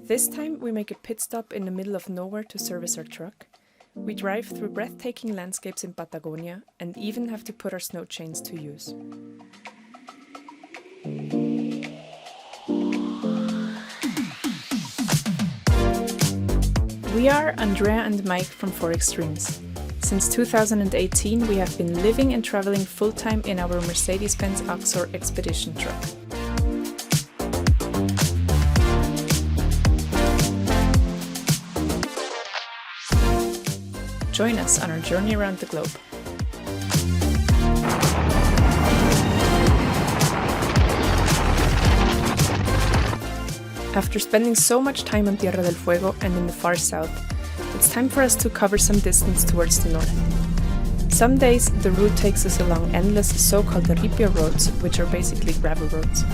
This time we make a pit stop in the middle of nowhere to service our truck. We drive through breathtaking landscapes in Patagonia and even have to put our snow chains to use. We are Andrea and Mike from Xtremes. Since 2018 we have been living and traveling full-time in our Mercedes-Benz Trucks expedition truck. Join us on our journey around the globe. After spending so much time on Tierra del Fuego and in the far south, it's time for us to cover some distance towards the north. Some days the route takes us along endless so-called ripio roads, which are basically gravel roads.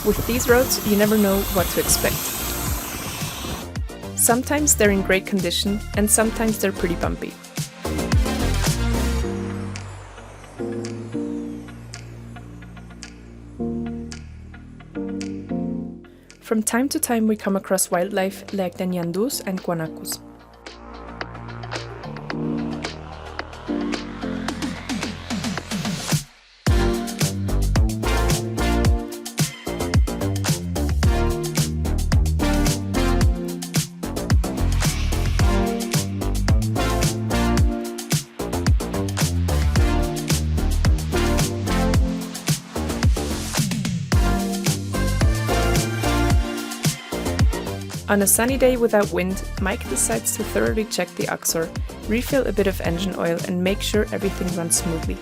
With these roads, you never know what to expect. Sometimes they're in great condition, and sometimes they're pretty bumpy. From time to time we come across wildlife like the nyandus and guanacos. On a sunny day without wind, Mike decides to thoroughly check the Axor, refill a bit of engine oil and make sure everything runs smoothly.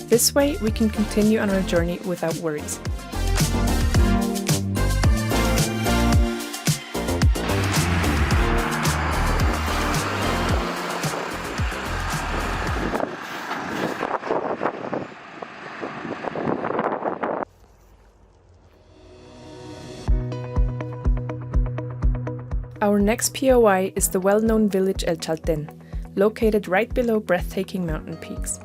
This way we can continue on our journey without worries. Our next POI is the well-known village El Chaltén, located right below breathtaking mountain peaks.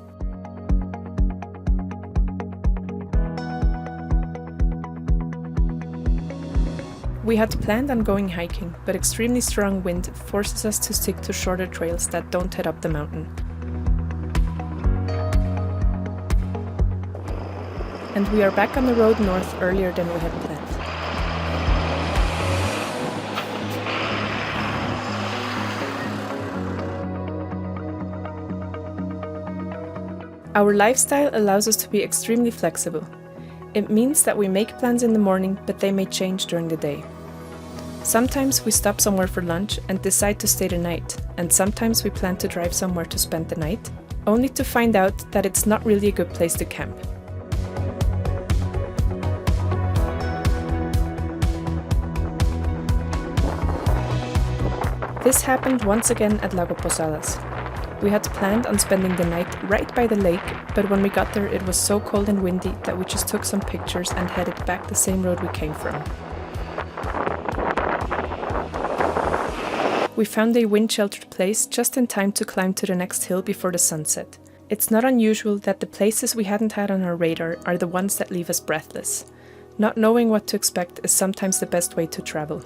We had planned on going hiking, but extremely strong wind forces us to stick to shorter trails that don't head up the mountain. And we are back on the road north earlier than we had planned. Our lifestyle allows us to be extremely flexible. It means that we make plans in the morning, but they may change during the day. Sometimes we stop somewhere for lunch and decide to stay the night, and sometimes we plan to drive somewhere to spend the night, only to find out that it's not really a good place to camp. This happened once again at Lago Posadas. We had planned on spending the night right by the lake, but when we got there it was so cold and windy that we just took some pictures and headed back the same road we came from. We found a wind-sheltered place just in time to climb to the next hill before the sunset. It's not unusual that the places we hadn't had on our radar are the ones that leave us breathless. Not knowing what to expect is sometimes the best way to travel.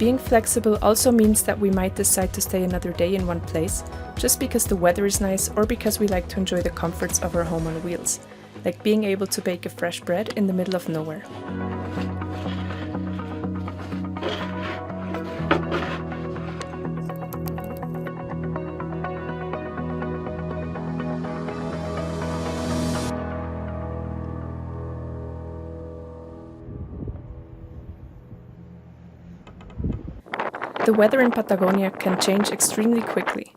Being flexible also means that we might decide to stay another day in one place, just because the weather is nice or because we like to enjoy the comforts of our home on wheels, like being able to bake a fresh bread in the middle of nowhere. The weather in Patagonia can change extremely quickly.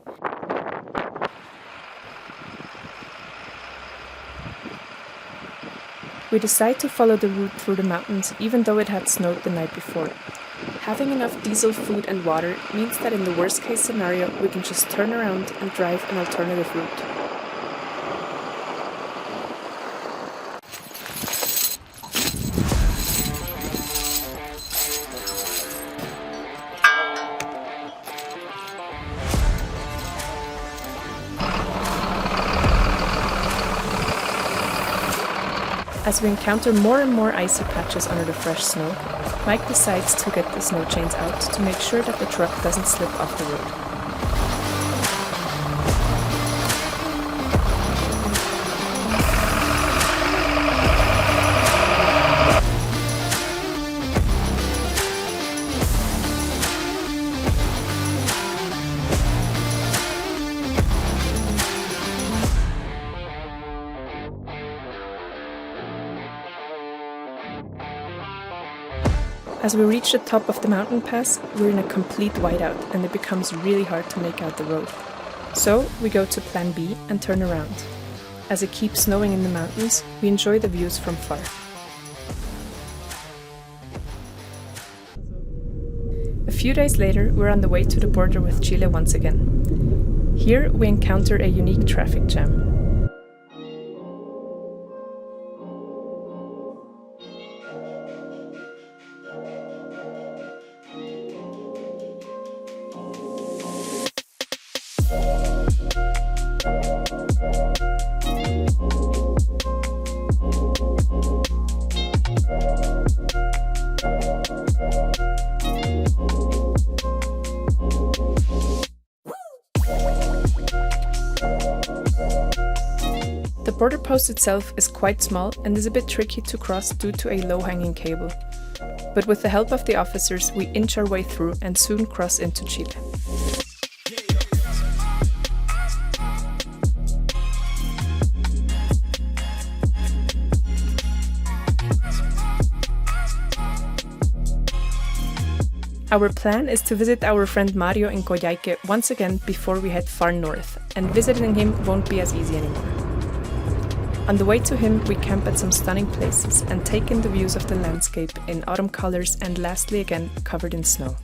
We decide to follow the route through the mountains even though it had snowed the night before. Having enough diesel, food and water means that in the worst case scenario we can just turn around and drive an alternative route. As we encounter more and more icy patches under the fresh snow, Mike decides to get the snow chains out to make sure that the truck doesn't slip off the road. As we reach the top of the mountain pass, we're in a complete whiteout and it becomes really hard to make out the road. So we go to plan B and turn around. As it keeps snowing in the mountains, we enjoy the views from far. A few days later, we're on the way to the border with Chile once again. Here we encounter a unique traffic jam. The border post itself is quite small and is a bit tricky to cross due to a low-hanging cable. But with the help of the officers, we inch our way through and soon cross into Chile. Our plan is to visit our friend Mario in Coyhaique once again before we head far north, and visiting him won't be as easy anymore. On the way to him, we camp at some stunning places and take in the views of the landscape in autumn colors and lastly again covered in snow.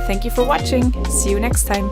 Thank you for watching. See you next time.